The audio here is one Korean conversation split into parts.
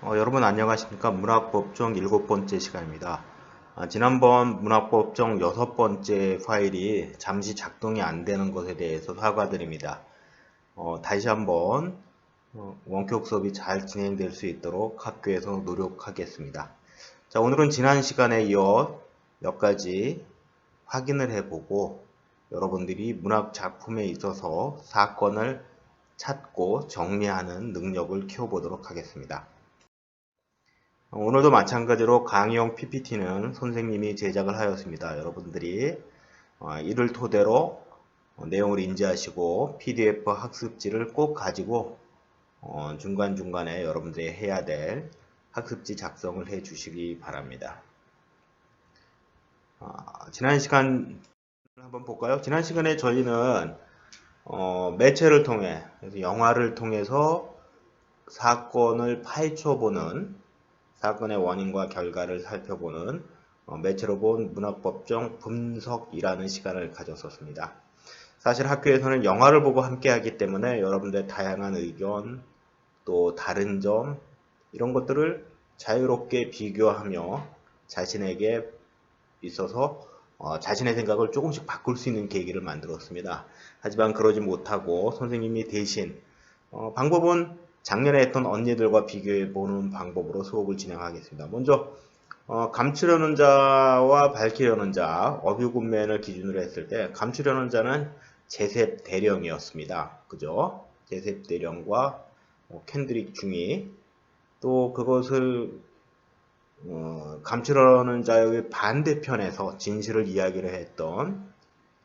여러분 안녕하십니까? 문학법정 7번째 시간입니다. 지난번 문학법정 6번째 파일이 잠시 작동이 안 되는 것에 대해서 사과드립니다. 다시 한번 원격 수업이 잘 진행될 수 있도록 학교에서 노력하겠습니다. 자, 오늘은 지난 시간에 이어 몇 가지 확인을 해보고 여러분들이 문학 작품에 있어서 사건을 찾고 정리하는 능력을 키워보도록 하겠습니다. 오늘도 마찬가지로 강의용 PPT는 선생님이 제작을 하였습니다. 여러분들이 이를 토대로 내용을 인지하시고 PDF 학습지를 꼭 가지고 중간중간에 여러분들이 해야 될 학습지 작성을 해 주시기 바랍니다. 지난 시간 한번 볼까요? 지난 시간에 저희는 매체를 통해, 영화를 통해서 사건을 파헤쳐보는, 사건의 원인과 결과를 살펴보는 매체로 본 문학법정 분석이라는 시간을 가졌었습니다. 사실 학교에서는 영화를 보고 함께 하기 때문에 여러분들의 다양한 의견, 또 다른 점, 이런 것들을 자유롭게 비교하며 자신에게 있어서 자신의 생각을 조금씩 바꿀 수 있는 계기를 만들었습니다. 하지만 그러지 못하고 선생님이 대신 방법은 작년에 했던 언니들과 비교해보는 방법으로 수업을 진행하겠습니다. 먼저 감추려는 자와 밝히려는 자, 어뷰굿맨을 기준으로 했을 때 감추려는 자는 제셉 대령이었습니다. 그죠? 제셉 대령과 켄드릭 중이, 또 그것을 감추려는 자의 반대편에서 진실을 이야기를 했던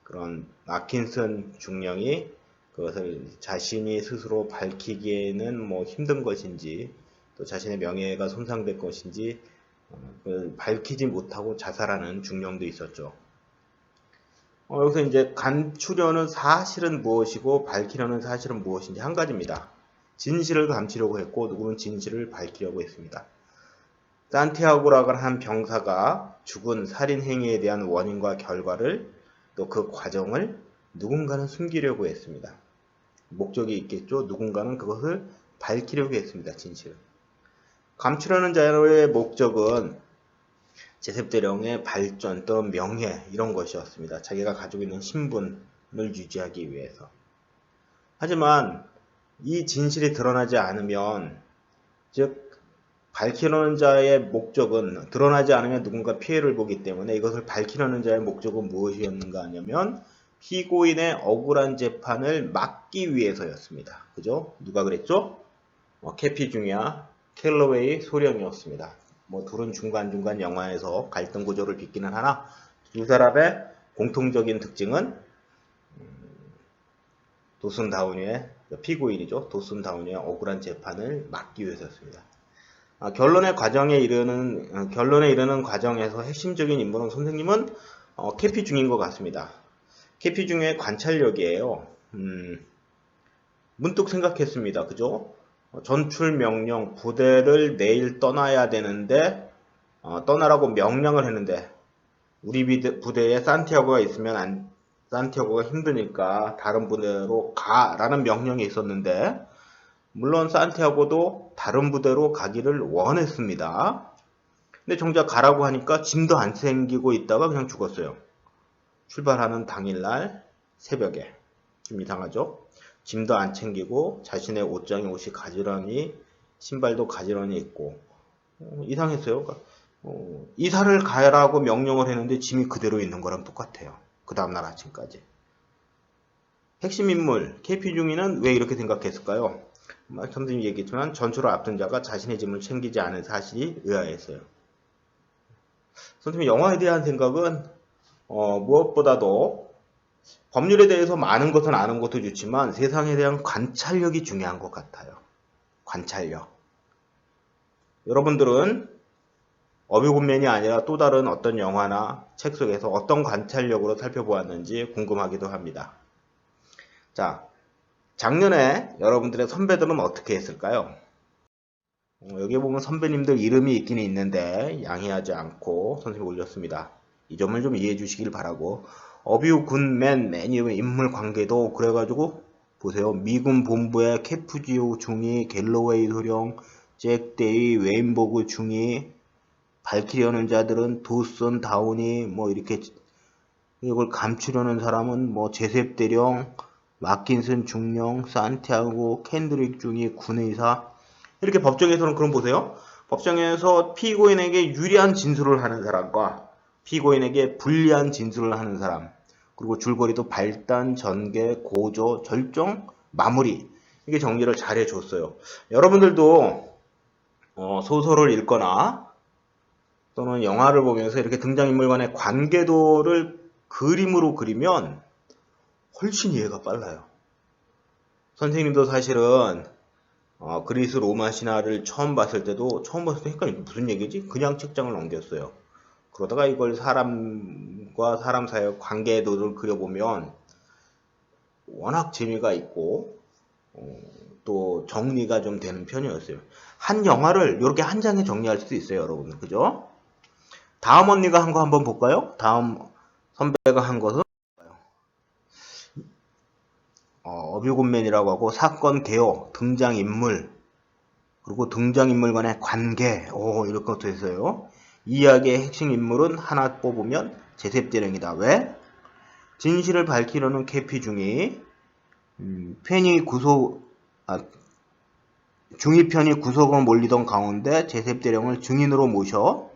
그런 아킨슨 중령이 그것을 자신이 스스로 밝히기에는 힘든 것인지, 또 자신의 명예가 손상될 것인지 밝히지 못하고 자살하는 중령도 있었죠. 여기서 이제 감추려는 사실은 무엇이고 밝히려는 사실은 무엇인지 한 가지입니다. 진실을 감추려고 했고 누구는 진실을 밝히려고 했습니다. 산티아고라고 한 병사가 죽은 살인 행위에 대한 원인과 결과를, 또 그 과정을 누군가는 숨기려고 했습니다. 목적이 있겠죠. 누군가는 그것을 밝히려고 했습니다. 진실을. 감추려는 자의 목적은 제셉 대령의 발전, 또 명예, 이런 것이었습니다. 자기가 가지고 있는 신분을 유지하기 위해서. 하지만 이 진실이 드러나지 않으면, 즉 밝히려는 자의 목적은, 드러나지 않으면 누군가 피해를 보기 때문에 이것을 밝히려는 자의 목적은 무엇이었는가 하냐면 피고인의 억울한 재판을 막기 위해서였습니다. 그죠? 누가 그랬죠? 캐피 중이야 캘러웨이 소령이었습니다. 둘은 중간중간 영화에서 갈등 구조를 빚기는 하나 두 사람의 공통적인 특징은 도슨 다우니의 피고인이죠. 도슨 다우니의 억울한 재판을 막기 위해서였습니다. 결론에 이르는 과정에서 핵심적인 인물은 선생님은 캐피 중인 것 같습니다. 캐피 중의 관찰력이에요. 문득 생각했습니다. 그죠? 전출 명령, 부대를 내일 떠나야 되는데 떠나라고 명령을 했는데 우리 부대에 산티아고가 있으면 산티아고가 힘드니까 다른 부대로 가라는 명령이 있었는데, 물론 산티아고도 다른 부대로 가기를 원했습니다. 근데 정작 가라고 하니까 짐도 안 챙기고 있다가 그냥 죽었어요. 출발하는 당일날 새벽에. 좀 이상하죠? 짐도 안 챙기고 자신의 옷이 가지런히, 신발도 가지런히 있고 이상했어요. 그러니까 이사를 가라고 명령을 했는데 짐이 그대로 있는 거랑 똑같아요. 그 다음날 아침까지. 핵심 인물 KP 중위는 왜 이렇게 생각했을까요? 선생님이 얘기했지만 전투를 앞둔 자가 자신의 짐을 챙기지 않은 사실이 의아했어요. 선생님이 영화에 대한 생각은 무엇보다도 법률에 대해서 많은 것은 아는 것도 좋지만 세상에 대한 관찰력이 중요한 것 같아요. 관찰력. 여러분들은 어뷰굿맨이 아니라 또 다른 어떤 영화나 책 속에서 어떤 관찰력으로 살펴보았는지 궁금하기도 합니다. 자, 작년에 여러분들의 선배들은 어떻게 했을까요? 여기 보면 선배님들 이름이 있긴 있는데 양해하지 않고 선생님이 올렸습니다. 이 점을 좀 이해해 주시길 바라고. 어뷰굿맨, 매니의 인물 관계도 그래가지고 보세요. 미군 본부의 캐프지오 중위, 갤러웨이 소령, 잭 데이, 웨인보그 중이, 밝히려는 자들은 도슨, 다운이, 뭐 이렇게 이걸 감추려는 사람은 뭐 제셉 대령, 마킨슨 중령, 산티아고, 캔드릭 중이, 군의사. 이렇게 법정에서는 그럼 보세요. 법정에서 피고인에게 유리한 진술을 하는 사람과 피고인에게 불리한 진술을 하는 사람, 그리고 줄거리도 발단, 전개, 고조, 절정, 마무리, 이게 정리를 잘 해줬어요. 여러분들도 소설을 읽거나 또는 영화를 보면서 이렇게 등장인물 간의 관계도를 그림으로 그리면 훨씬 이해가 빨라요. 선생님도 사실은 그리스 로마 신화를 처음 봤을 때도 헷갈려. 무슨 얘기지? 그냥 책장을 넘겼어요. 그러다가 이걸 사람과 사람 사이의 관계도를 그려보면 워낙 재미가 있고 또 정리가 좀 되는 편이었어요. 한 영화를 이렇게 한 장에 정리할 수도 있어요, 여러분들. 그죠? 다음 언니가 한 거 한번 볼까요? 다음 선배가 한 것은 어뷰굿맨이라고 하고 사건 개요, 등장인물, 그리고 등장인물 간의 관계, 이런 것도 있어요. 이 이야기의 핵심 인물은 하나 뽑으면 제셉대령이다. 왜? 진실을 밝히려는 캐피 중이 중위 편이 구속을 몰리던 가운데 제셉대령을 증인으로 모셔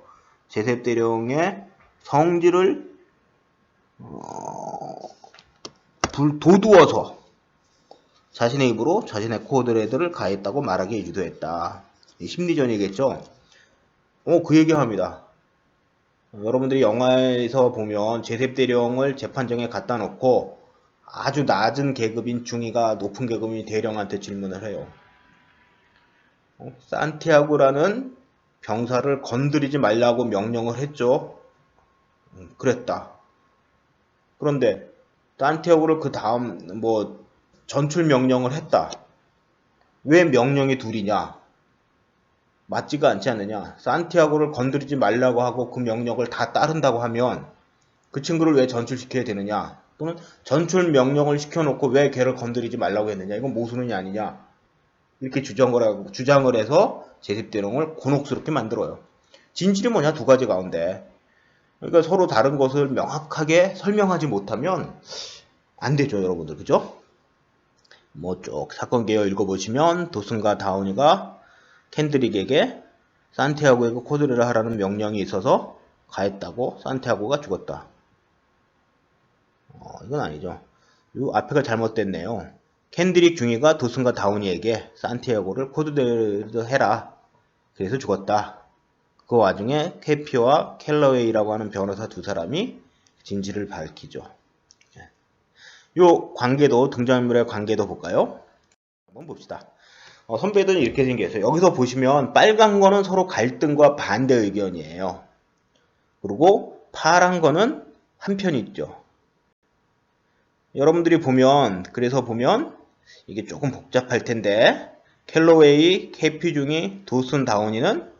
제셉대령의 성질을 도두어서 자신의 입으로 자신의 코드레드를 가했다고 말하기에 유도했다. 심리전이겠죠? 그 얘기합니다. 여러분들이 영화에서 보면 제셉대령을 재판정에 갖다 놓고 아주 낮은 계급인 중위가 높은 계급인 대령한테 질문을 해요. 산티아고라는 병사를 건드리지 말라고 명령을 했죠. 그랬다. 그런데 산티아고를 그 다음 전출 명령을 했다. 왜 명령이 둘이냐? 맞지가 않지 않느냐? 산티아고를 건드리지 말라고 하고 그 명령을 다 따른다고 하면 그 친구를 왜 전출시켜야 되느냐? 또는 전출 명령을 시켜놓고 왜 걔를 건드리지 말라고 했느냐? 이건 모순이 아니냐? 이렇게 주장을 해서 제셉대령을 곤혹스럽게 만들어요. 진실이 뭐냐? 두 가지 가운데. 그러니까 서로 다른 것을 명확하게 설명하지 못하면 안 되죠, 여러분들. 그죠? 쭉 사건 개요 읽어보시면 도슨과 다운이가 캔드릭에게 산티아고에게 코드레를 하라는 명령이 있어서 가했다고 산티아고가 죽었다. 이건 아니죠. 이 앞에가 잘못됐네요. 캔드릭 중위가 도슨과 다운이에게 산티아고를 코드레를 해라. 그래서 죽었다. 그 와중에 캐피와 켈러웨이라고 하는 변호사 두 사람이 진실을 밝히죠. 요 관계도, 등장인물의 관계도 볼까요? 한번 봅시다. 선배들은 이렇게 생겼어요. 여기서 보시면 빨간 거는 서로 갈등과 반대 의견이에요. 그리고 파란 거는 한편이 있죠. 여러분들이 그래서 보면 이게 조금 복잡할 텐데 켈러웨이, 캐피 중이, 도슨, 다운이는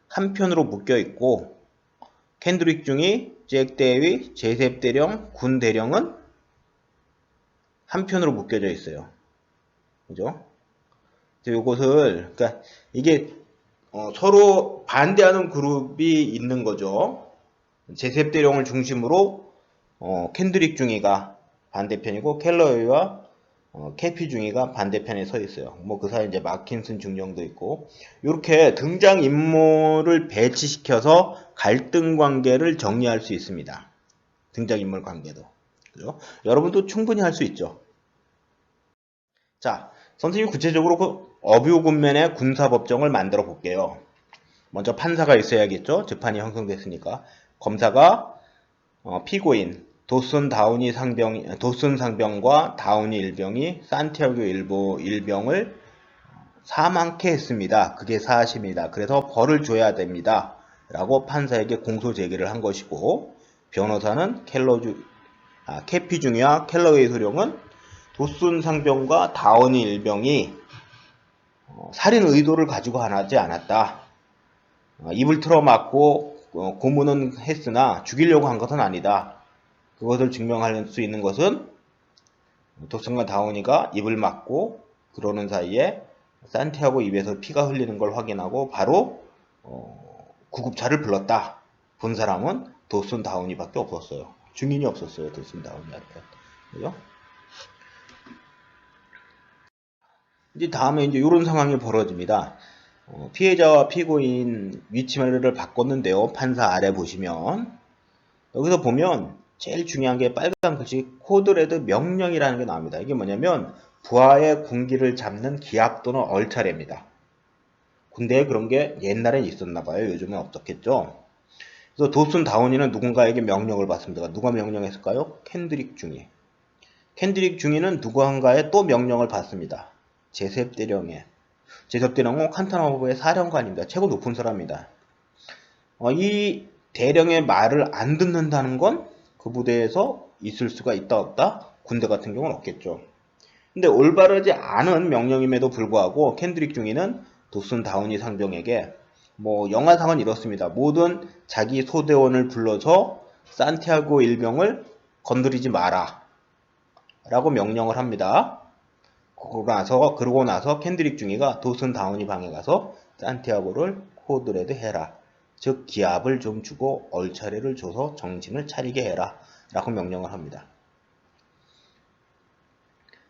한편으로 묶여 있고 캔드릭 중이, 잭 데이, 제셉 대령, 군 대령은 한편으로 묶여져 있어요. 그죠? 그러니까 이게 서로 반대하는 그룹이 있는 거죠. 제셉 대령을 중심으로 캔드릭 중이가 반대편이고 켈러웨이와 캐피 중이가 반대편에 서 있어요. 그 사이에 이제 마킨슨 중령도 있고 이렇게 등장 인물을 배치시켜서 갈등 관계를 정리할 수 있습니다. 등장 인물 관계도. 그죠? 여러분도 충분히 할 수 있죠. 자, 선생님이 구체적으로 그 어뷰굿맨의 군사법정을 만들어 볼게요. 먼저 판사가 있어야겠죠. 재판이 형성됐으니까. 검사가 피고인 도슨 상병과 다운이 일병이 산티아고 일병을 사망케 했습니다. 그게 사실입니다. 그래서 벌을 줘야 됩니다. 라고 판사에게 공소 제기를 한 것이고 변호사는 캐피 중위와 켈러웨이 소령은 도슨 상병과 다운이 일병이 살인 의도를 가지고 하지 않았다. 입을 틀어막고 고문은 했으나 죽이려고 한 것은 아니다. 그것을 증명할 수 있는 것은 도슨과 다운이가 입을 막고 그러는 사이에 산티아고 입에서 피가 흘리는 걸 확인하고 바로 구급차를 불렀다. 본 사람은 도슨 다우니밖에 없었어요. 증인이 없었어요. 도슨 다우니한테. 그죠? 이제 다음에 이제 이런 상황이 벌어집니다. 피해자와 피고인 위치를 바꿨는데요. 판사 아래 보시면 여기서 보면 제일 중요한 게 빨간 글씨 코드레드 명령이라는 게 나옵니다. 이게 뭐냐면 부하의 군기를 잡는 기압 또는 얼차례입니다. 군대에 그런 게 옛날엔 있었나 봐요. 요즘은 없었겠죠. 그래서 도슨 다우니는 누군가에게 명령을 받습니다. 누가 명령했을까요? 켄드릭 중위. 켄드릭 중위는 누군가에 또 명령을 받습니다. 제셉 대령에. 제셉 대령은 칸타나모부의 사령관입니다. 최고 높은 사람입니다. 이 대령의 말을 안 듣는다는 건 그 부대에서 있을 수가 있다 없다? 군대 같은 경우는 없겠죠. 근데 올바르지 않은 명령임에도 불구하고 켄드릭 중위는 도슨 다우니 상병에게 영화상은 이렇습니다. 모든 자기 소대원을 불러서 산티아고 일병을 건드리지 마라 라고 명령을 합니다. 그러고 나서 켄드릭 중위가 도슨 다우니 방에 가서 산티아고를 코드레드 해라. 즉 기압을 좀 주고 얼차례를 줘서 정신을 차리게 해라 라고 명령을 합니다.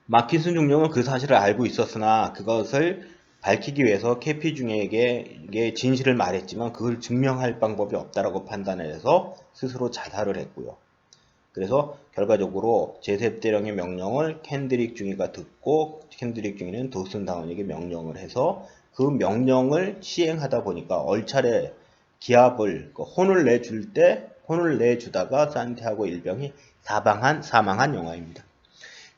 마킨슨 중령은 그 사실을 알고 있었으나 그것을 밝히기 위해서 캐피 중에게 진실을 말했지만 그걸 증명할 방법이 없다라고 판단해서 스스로 자살을 했고요. 그래서 결과적으로 제셉 대령의 명령을 켄드릭 중위가 듣고 켄드릭 중위는 도슨 다운에게 명령을 해서 그 명령을 시행하다 보니까 얼차례 기압을 혼을 내주다가 산티아고 일병이 사망한 영화입니다.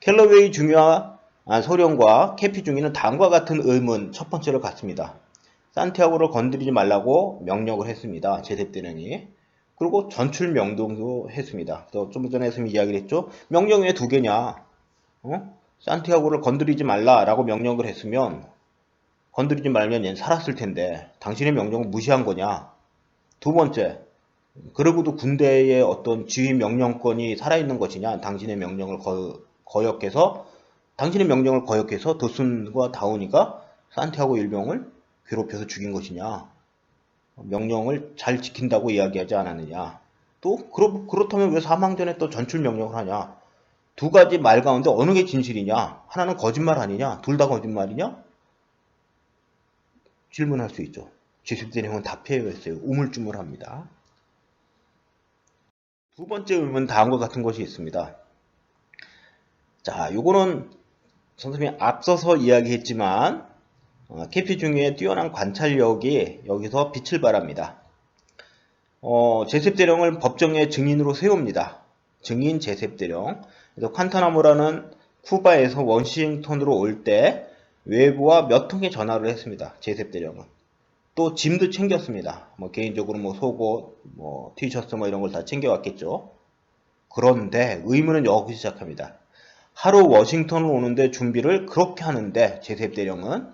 켈러웨이 중위와 소령과 캐피 중위는 다음과 같은 의문 첫 번째로 갖습니다. 산티아고를 건드리지 말라고 명령을 했습니다. 제셉 대령이. 그리고 전출 명령도 했습니다. 좀 전에 이야기를 했죠. 명령이 왜 두 개냐? 산티아고를 건드리지 말라라고 명령을 했으면 건드리지 말면 얘는 살았을 텐데 당신의 명령을 무시한 거냐? 두 번째, 그러고도 군대의 어떤 지휘 명령권이 살아있는 것이냐? 당신의 명령을 거역해서 도슨과 다우니가 산티아고 일병을 괴롭혀서 죽인 것이냐? 명령을 잘 지킨다고 이야기하지 않았느냐? 또 그렇다면 왜 사망 전에 또 전출 명령을 하냐? 두 가지 말 가운데 어느 게 진실이냐? 하나는 거짓말 아니냐? 둘 다 거짓말이냐? 질문할 수 있죠. 제셉 대령은 답해야 했어요. 우물쭈물합니다. 두 번째 의문은 다음과 같은 것이 있습니다. 자, 요거는 선생님이 앞서서 이야기했지만 캐피 중위의 뛰어난 관찰력이 여기서 빛을 발합니다. 제셉 대령을 법정의 증인으로 세웁니다. 증인 제셉 대령. 그래서 칸타나모라는 쿠바에서 워싱턴으로 올 때 외부와 몇 통의 전화를 했습니다. 제셉 대령은. 또 짐도 챙겼습니다. 개인적으로 속옷, 티셔츠 이런 걸 다 챙겨왔겠죠. 그런데 의문은 여기서 시작합니다. 하루 워싱턴을 오는데 준비를 그렇게 하는데 제셉 대령은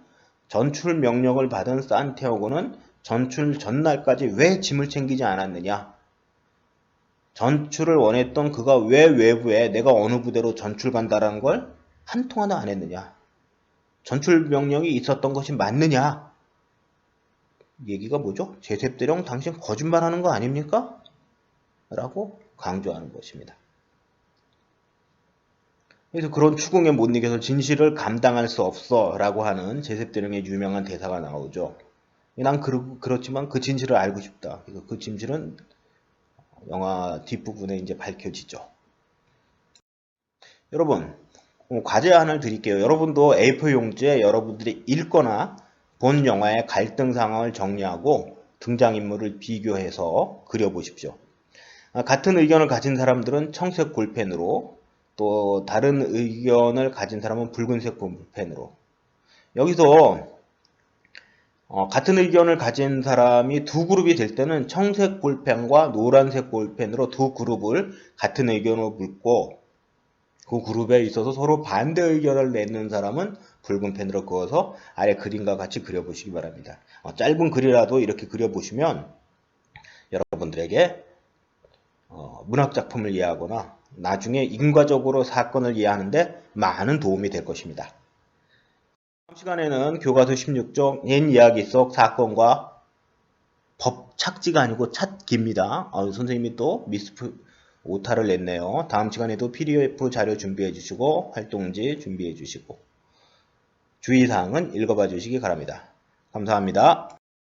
전출 명령을 받은 산티아고는 전출 전날까지 왜 짐을 챙기지 않았느냐? 전출을 원했던 그가 왜 외부에 내가 어느 부대로 전출 간다라는 걸 한 통화도 안 했느냐? 전출 명령이 있었던 것이 맞느냐? 얘기가 뭐죠? 제셉 대령 당신 거짓말하는 거 아닙니까? 라고 강조하는 것입니다. 그래서 그런 추궁에 못 이겨서 진실을 감당할 수 없어 라고 하는 제셉 대령의 유명한 대사가 나오죠. 난 그렇지만 그 진실을 알고 싶다. 그래서 그 진실은 영화 뒷부분에 이제 밝혀지죠. 여러분, 과제 하나를 드릴게요. 여러분도 A4 용지에 여러분들이 읽거나 본 영화의 갈등 상황을 정리하고 등장인물을 비교해서 그려보십시오. 같은 의견을 가진 사람들은 청색 볼펜으로, 또 다른 의견을 가진 사람은 붉은색 볼펜으로. 여기서 같은 의견을 가진 사람이 두 그룹이 될 때는 청색 볼펜과 노란색 볼펜으로 두 그룹을 같은 의견으로 묶고, 그 그룹에 있어서 서로 반대 의견을 내는 사람은 붉은 펜으로 그어서 아래 그림과 같이 그려보시기 바랍니다. 짧은 글이라도 이렇게 그려보시면 여러분들에게 문학작품을 이해하거나 나중에 인과적으로 사건을 이해하는데 많은 도움이 될 것입니다. 다음 시간에는 교과서 16쪽 옛 이야기 속 사건과 법 착지가 아니고 찾기입니다. 선생님이 또 미스프 오타를 냈네요. 다음 시간에도 PDF 자료 준비해 주시고 활동지 준비해 주시고 주의사항은 읽어봐 주시기 바랍니다. 감사합니다.